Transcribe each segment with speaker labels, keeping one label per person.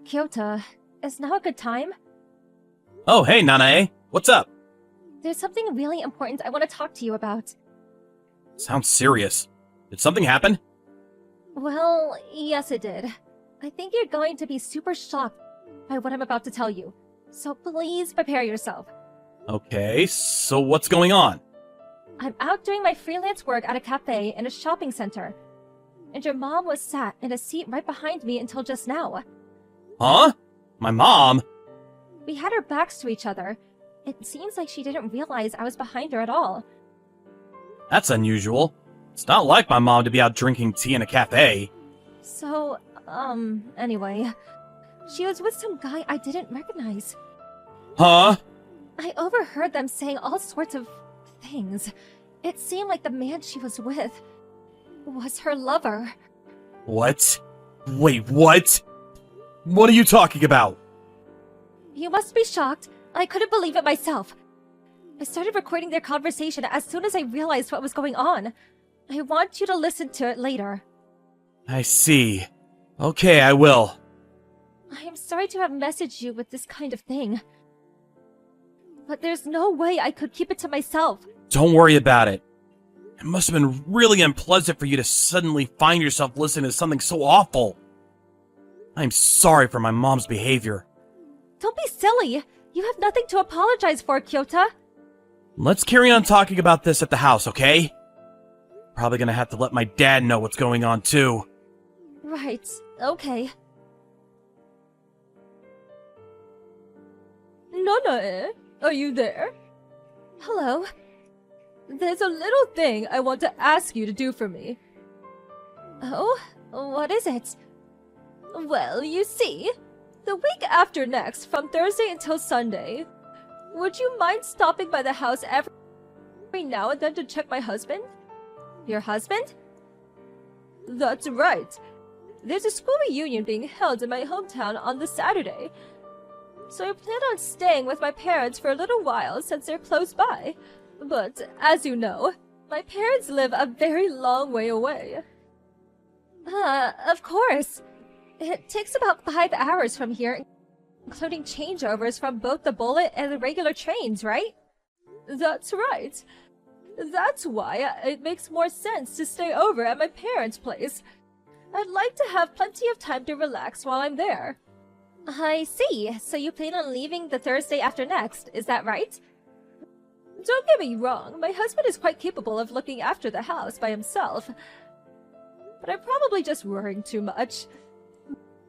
Speaker 1: Kyota, is now a good time?
Speaker 2: Oh, hey, Nanae. What's up?
Speaker 1: There's something really important I want to talk to you about.
Speaker 2: Sounds serious. Did something happen?
Speaker 1: Well, yes it did. I think you're going to be super shocked by what I'm about to tell you. So please prepare yourself.
Speaker 2: Okay, so what's going on?
Speaker 1: I'm out doing my freelance work at a cafe in a shopping center. And your mom was sat in a seat right behind me until just now.
Speaker 2: Huh? My mom?
Speaker 1: We had our backs to each other. It seems like she didn't realize I was behind her at all.
Speaker 2: That's unusual. It's not like my mom to be out drinking tea in a cafe.
Speaker 1: So, anyway. She was with some guy I didn't recognize.
Speaker 2: Huh?
Speaker 1: I overheard them saying all sorts of things. It seemed like the man she was with was her lover.
Speaker 2: What? Wait, what? What are you talking about?
Speaker 1: You must be shocked. I couldn't believe it myself. I started recording their conversation as soon as I realized what was going on. I want you to listen to it later.
Speaker 2: I see. Okay, I will.
Speaker 1: I am sorry to have messaged you with this kind of thing. But there's no way I could keep it to myself.
Speaker 2: Don't worry about it. It must have been really unpleasant for you to suddenly find yourself listening to something so awful. I'm sorry for my mom's behavior.
Speaker 1: Don't be silly. You have nothing to apologize for, Kyota.
Speaker 2: Let's carry on talking about this at the house, okay? Probably gonna have to let my dad know what's going on, too.
Speaker 1: Right, okay.
Speaker 3: Nanae, are you there?
Speaker 1: Hello?
Speaker 3: There's a little thing I want to ask you to do for me.
Speaker 1: Oh? What is it?
Speaker 3: Well, you see, the week after next, from Thursday until Sunday, would you mind stopping by the house every now and then to check my husband?
Speaker 1: Your husband?
Speaker 3: That's right. There's a school reunion being held in my hometown on the Saturday. So I plan on staying with my parents for a little while since they're close by. But, as you know, my parents live a very long way away.
Speaker 1: Of course. It takes about 5 hours from here, including changeovers from both the bullet and the regular trains, right?
Speaker 3: That's right. That's why it makes more sense to stay over at my parents' place. I'd like to have plenty of time to relax while I'm there.
Speaker 1: I see. So you plan on leaving the Thursday after next, is that right?
Speaker 3: Don't get me wrong, my husband is quite capable of looking after the house by himself. But I'm probably just worrying too much.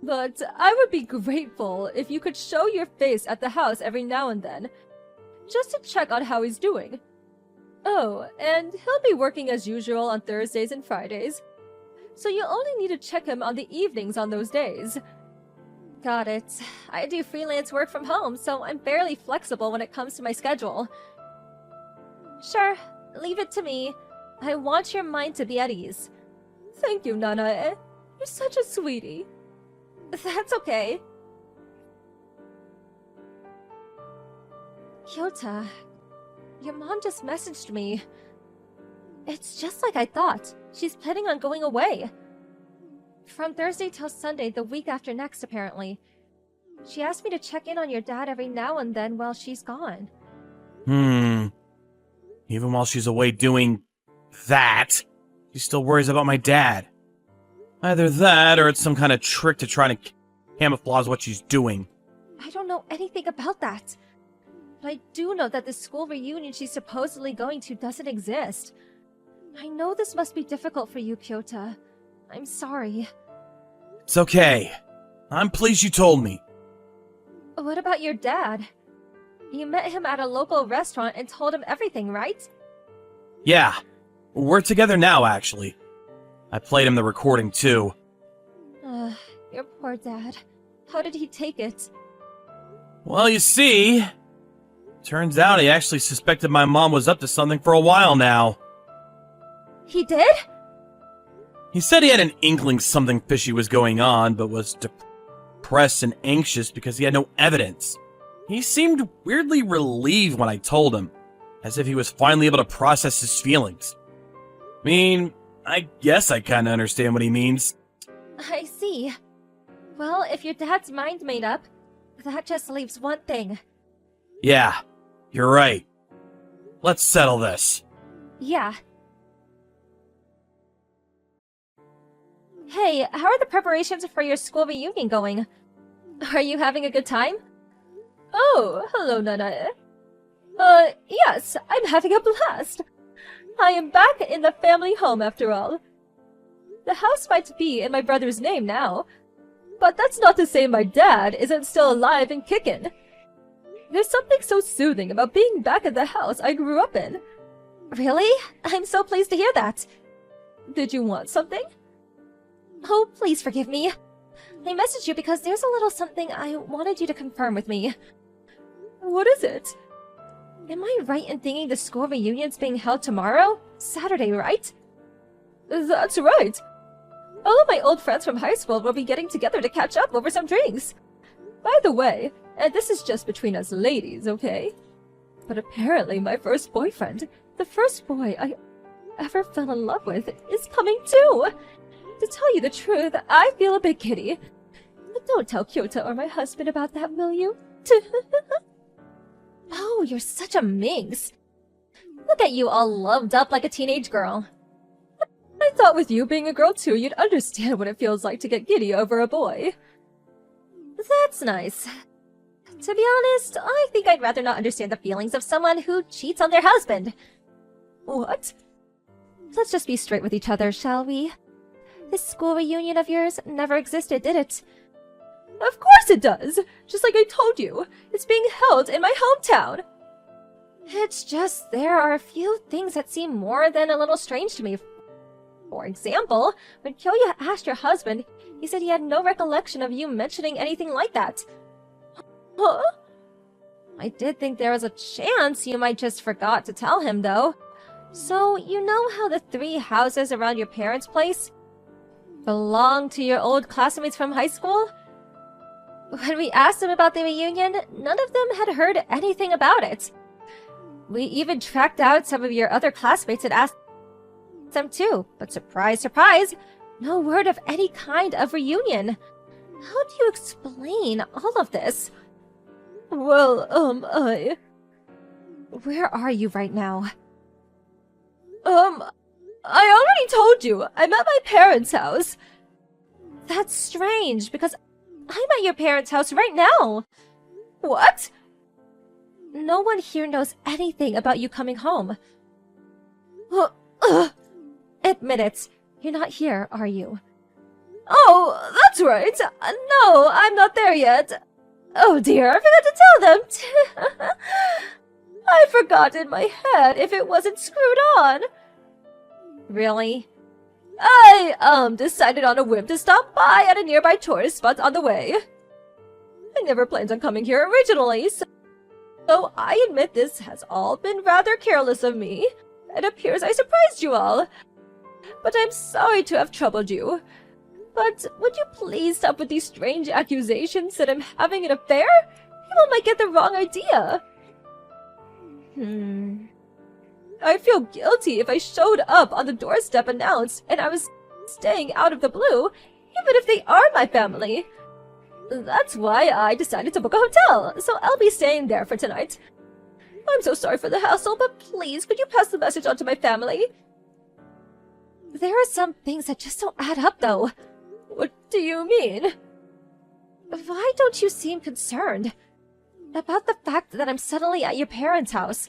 Speaker 3: But I would be grateful if you could show your face at the house every now and then, just to check on how he's doing. Oh, and he'll be working as usual on Thursdays and Fridays, so you only need to check him on the evenings on those days.
Speaker 1: Got it. I do freelance work from home, so I'm fairly flexible when it comes to my schedule. Sure, leave it to me. I want your mind to be at ease.
Speaker 3: Thank you, Nanae. You're such a sweetie.
Speaker 1: That's okay. Kyota, your mom just messaged me. It's just like I thought. She's planning on going away. From Thursday till Sunday, the week after next, apparently. She asked me to check in on your dad every now and then while she's gone.
Speaker 2: Even while she's away doing that, she still worries about my dad. Either that, or it's some kind of trick to try to camouflage what she's doing.
Speaker 1: I don't know anything about that. But I do know that the school reunion she's supposedly going to doesn't exist. I know this must be difficult for you, Kyota. I'm sorry.
Speaker 2: It's okay. I'm pleased you told me.
Speaker 1: What about your dad? You met him at a local restaurant and told him everything, right?
Speaker 2: Yeah. We're together now, actually. I played him the recording, too.
Speaker 1: Your poor dad. How did he take it?
Speaker 2: Well, you see... Turns out he actually suspected my mom was up to something for a while now.
Speaker 1: He did?
Speaker 2: He said he had an inkling something fishy was going on, but was depressed and anxious because he had no evidence. He seemed weirdly relieved when I told him, as if he was finally able to process his feelings. I mean, I guess I kinda understand what he means.
Speaker 1: I see. Well, if your dad's mind made up, that just leaves one thing.
Speaker 2: Yeah, you're right. Let's settle this.
Speaker 1: Yeah. Hey, how are the preparations for your school reunion going? Are you having a good time?
Speaker 3: Oh, hello, Nanae. Yes, I'm having a blast. I am back in the family home after all. The house might be in my brother's name now, but that's not to say my dad isn't still alive and kicking. There's something so soothing about being back at the house I grew up in.
Speaker 1: Really? I'm so pleased to hear that.
Speaker 3: Did you want something?
Speaker 1: Oh, please forgive me. I messaged you because there's a little something I wanted you to confirm with me.
Speaker 3: What is it?
Speaker 1: Am I right in thinking the school reunion's being held tomorrow? Saturday, right?
Speaker 3: That's right. All of my old friends from high school will be getting together to catch up over some drinks. By the way, and this is just between us ladies, okay? But apparently my first boyfriend, the first boy I ever fell in love with, is coming too. To tell you the truth, I feel a bit giddy. But don't tell Kyota or my husband about that, will you?
Speaker 1: Oh, you're such a minx. Look at you all loved up like a teenage girl.
Speaker 3: I thought with you being a girl too, you'd understand what it feels like to get giddy over a boy.
Speaker 1: That's nice. To be honest, I think I'd rather not understand the feelings of someone who cheats on their husband.
Speaker 3: What?
Speaker 1: Let's just be straight with each other, shall we? This school reunion of yours never existed, did it?
Speaker 3: Of course it does! Just like I told you, it's being held in my hometown!
Speaker 1: It's just there are a few things that seem more than a little strange to me. For example, when Kyoya asked your husband, he said he had no recollection of you mentioning anything like that.
Speaker 3: Huh?
Speaker 1: I did think there was a chance you might just forgot to tell him, though. So, you know how the 3 houses around your parents' place belong to your old classmates from high school? When we asked them about the reunion, none of them had heard anything about it. We even tracked out some of your other classmates and asked them too, but surprise, surprise, no word of any kind of reunion. How do you explain all of this?
Speaker 3: Well,
Speaker 1: Where are you right now?
Speaker 3: I already told you, I'm at my parents' house.
Speaker 1: That's strange, because I'm at your parents' house right now.
Speaker 3: What?
Speaker 1: No one here knows anything about you coming home. Admit it, you're not here, are you?
Speaker 3: Oh, that's right. No, I'm not there yet. Oh dear, I forgot to tell them. I forgot in my head if it wasn't screwed on.
Speaker 1: Really?
Speaker 3: I, decided on a whim to stop by at a nearby tourist spot on the way. I never planned on coming here originally, so I admit this has all been rather careless of me. It appears I surprised you all. But I'm sorry to have troubled you. But would you please stop with these strange accusations that I'm having an affair? People might get the wrong idea. I feel guilty if I showed up on the doorstep announced and I was staying out of the blue, even if they are my family. That's why I decided to book a hotel, so I'll be staying there for tonight. I'm so sorry for the hassle, but please, could you pass the message on to my family?
Speaker 1: There are some things that just don't add up, though.
Speaker 3: What do you mean?
Speaker 1: Why don't you seem concerned about the fact that I'm suddenly at your parents' house?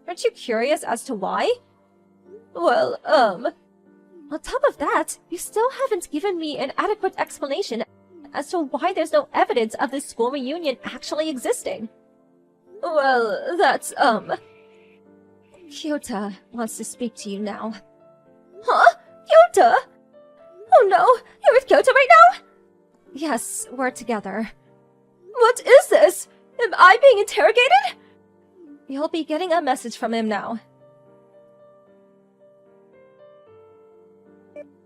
Speaker 1: Aren't you curious as to why?
Speaker 3: Well,
Speaker 1: On top of that, you still haven't given me an adequate explanation as to why there's no evidence of this school reunion actually existing.
Speaker 3: Well, that's,
Speaker 1: Kyota wants to speak to you now.
Speaker 3: Huh? Kyota? Oh no, you're with Kyota right now?
Speaker 1: Yes, we're together.
Speaker 3: What is this? Am I being interrogated?
Speaker 1: You'll be getting a message from him now.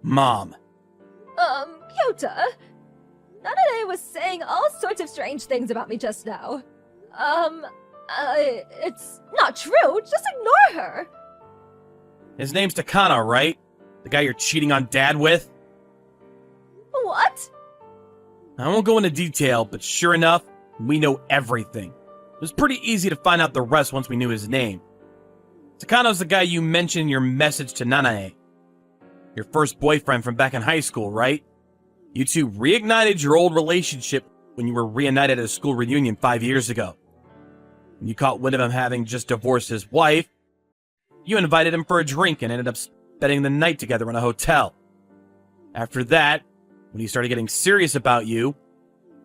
Speaker 2: Mom.
Speaker 3: Kyota? Nanane was saying all sorts of strange things about me just now. It's not true. Just ignore her.
Speaker 2: His name's Takano, right? The guy you're cheating on Dad with?
Speaker 3: What?
Speaker 2: I won't go into detail, but sure enough, we know everything. It was pretty easy to find out the rest once we knew his name. Takano's the guy you mentioned in your message to Nanae. Your first boyfriend from back in high school, right? You two reignited your old relationship when you were reunited at a school reunion 5 years ago. When you caught wind of him having just divorced his wife, you invited him for a drink and ended up spending the night together in a hotel. After that, when he started getting serious about you,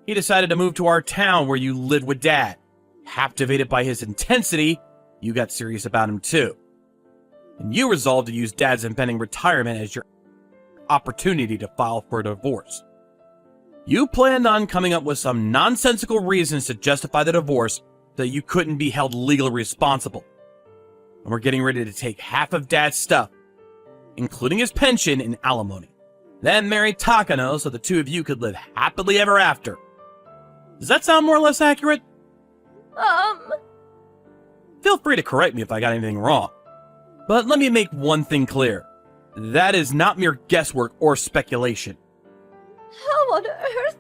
Speaker 2: he decided to move to our town where you lived with Dad. Captivated by his intensity, you got serious about him too. And you resolved to use Dad's impending retirement as your opportunity to file for a divorce. You planned on coming up with some nonsensical reasons to justify the divorce so that you couldn't be held legally responsible. And we're getting ready to take half of Dad's stuff, including his pension and alimony, then marry Takano so the two of you could live happily ever after. Does that sound more or less accurate? Feel free to correct me if I got anything wrong. But let me make one thing clear. That is not mere guesswork or speculation.
Speaker 3: How on earth?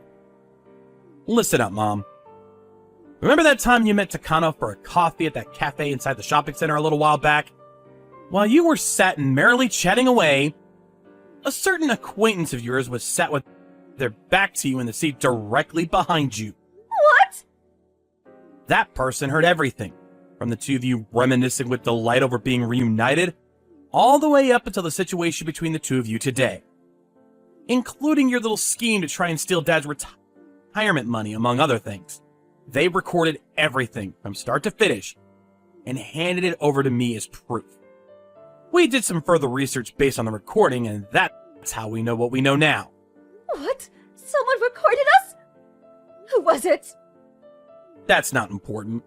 Speaker 2: Listen up, Mom. Remember that time you met Takano for a coffee at that cafe inside the shopping center a little while back? While you were sat and merrily chatting away, a certain acquaintance of yours was sat with their back to you in the seat directly behind you.
Speaker 3: What?
Speaker 2: That person heard everything, from the two of you reminiscing with delight over being reunited, all the way up until the situation between the two of you today. Including your little scheme to try and steal Dad's retirement money, among other things. They recorded everything from start to finish and handed it over to me as proof. We did some further research based on the recording, and that's how we know what we know now.
Speaker 3: What? Someone recorded us? Who was it?
Speaker 2: That's not important.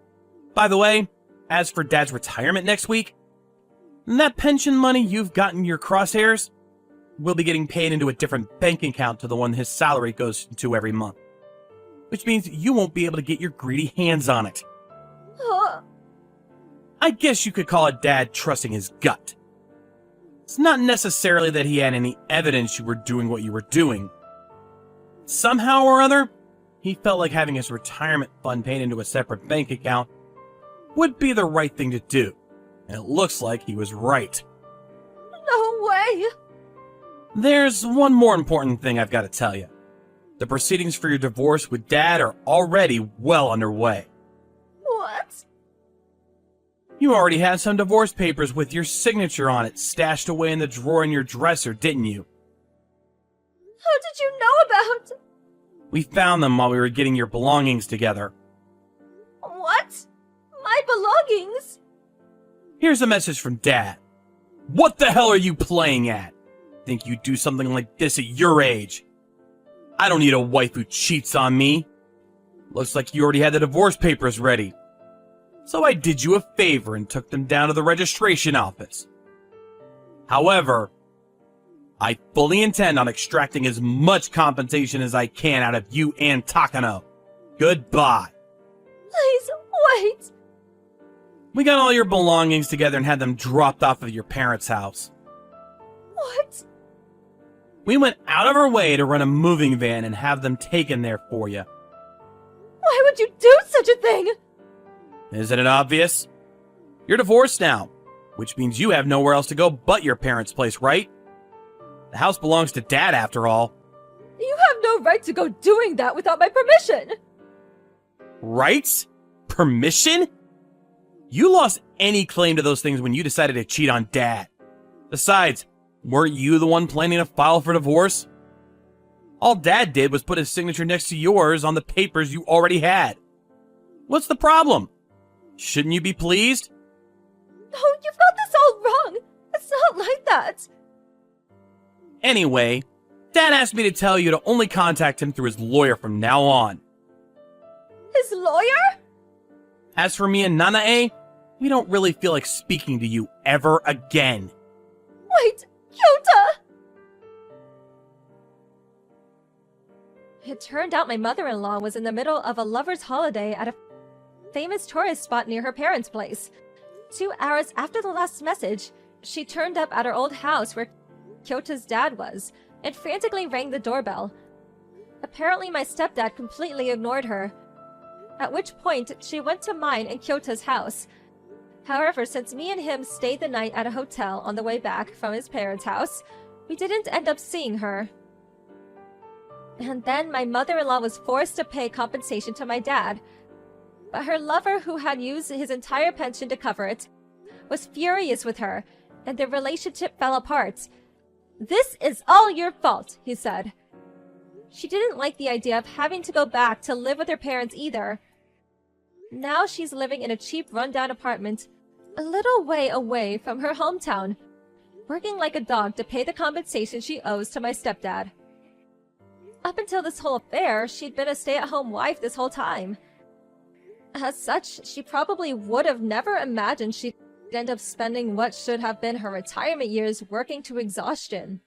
Speaker 2: By the way, as for Dad's retirement next week, that pension money you've got in your crosshairs will be getting paid into a different bank account to the one his salary goes into every month. Which means you won't be able to get your greedy hands on it. I guess you could call it Dad trusting his gut. It's not necessarily that he had any evidence you were doing what you were doing. Somehow or other, he felt like having his retirement fund paid into a separate bank account would be the right thing to do. And it looks like he was right.
Speaker 3: No way!
Speaker 2: There's one more important thing I've got to tell you. The proceedings for your divorce with Dad are already well underway.
Speaker 3: What?
Speaker 2: You already had some divorce papers with your signature on it stashed away in the drawer in your dresser, didn't you?
Speaker 3: How did you know about...
Speaker 2: We found them while we were getting your belongings together.
Speaker 3: What? My belongings?
Speaker 2: Here's a message from Dad. What the hell are you playing at? Think you'd do something like this at your age? I don't need a wife who cheats on me. Looks like you already had the divorce papers ready. So I did you a favor and took them down to the registration office. However, I fully intend on extracting as much compensation as I can out of you and Takano. Goodbye.
Speaker 3: Please, wait.
Speaker 2: We got all your belongings together and had them dropped off at your parents' house.
Speaker 3: What?
Speaker 2: We went out of our way to rent a moving van and have them taken there for you.
Speaker 3: Why would you do such a thing?
Speaker 2: Isn't it obvious? You're divorced now, which means you have nowhere else to go but your parents' place, right? The house belongs to Dad after all.
Speaker 3: You have no right to go doing that without my permission.
Speaker 2: Rights? Permission? You lost any claim to those things when you decided to cheat on Dad. Besides, weren't you the one planning to file for divorce? All Dad did was put his signature next to yours on the papers you already had. What's the problem? Shouldn't you be pleased?
Speaker 3: No, you've got this all wrong. It's not like that.
Speaker 2: Anyway, Dad asked me to tell you to only contact him through his lawyer from now on.
Speaker 3: His lawyer?
Speaker 2: As for me and Nanae, we don't really feel like speaking to you ever again.
Speaker 3: Wait, Kyota!
Speaker 1: It turned out my mother-in-law was in the middle of a lover's holiday at a famous tourist spot near her parents' place. 2 hours after the last message, she turned up at her old house where Kyota's dad was and frantically rang the doorbell. Apparently my stepdad completely ignored her, at which point she went to mine and Kyota's house. However, since me and him stayed the night at a hotel on the way back from his parents' house, we didn't end up seeing her. And then my mother-in-law was forced to pay compensation to my dad, but her lover, who had used his entire pension to cover it, was furious with her, and their relationship fell apart. "This is all your fault," he said. She didn't like the idea of having to go back to live with her parents either. Now she's living in a cheap rundown apartment a little way away from her hometown, working like a dog to pay the compensation she owes to my stepdad. Up until this whole affair, she'd been a stay-at-home wife this whole time. As such, she probably would have never imagined she'd end up spending what should have been her retirement years working to exhaustion.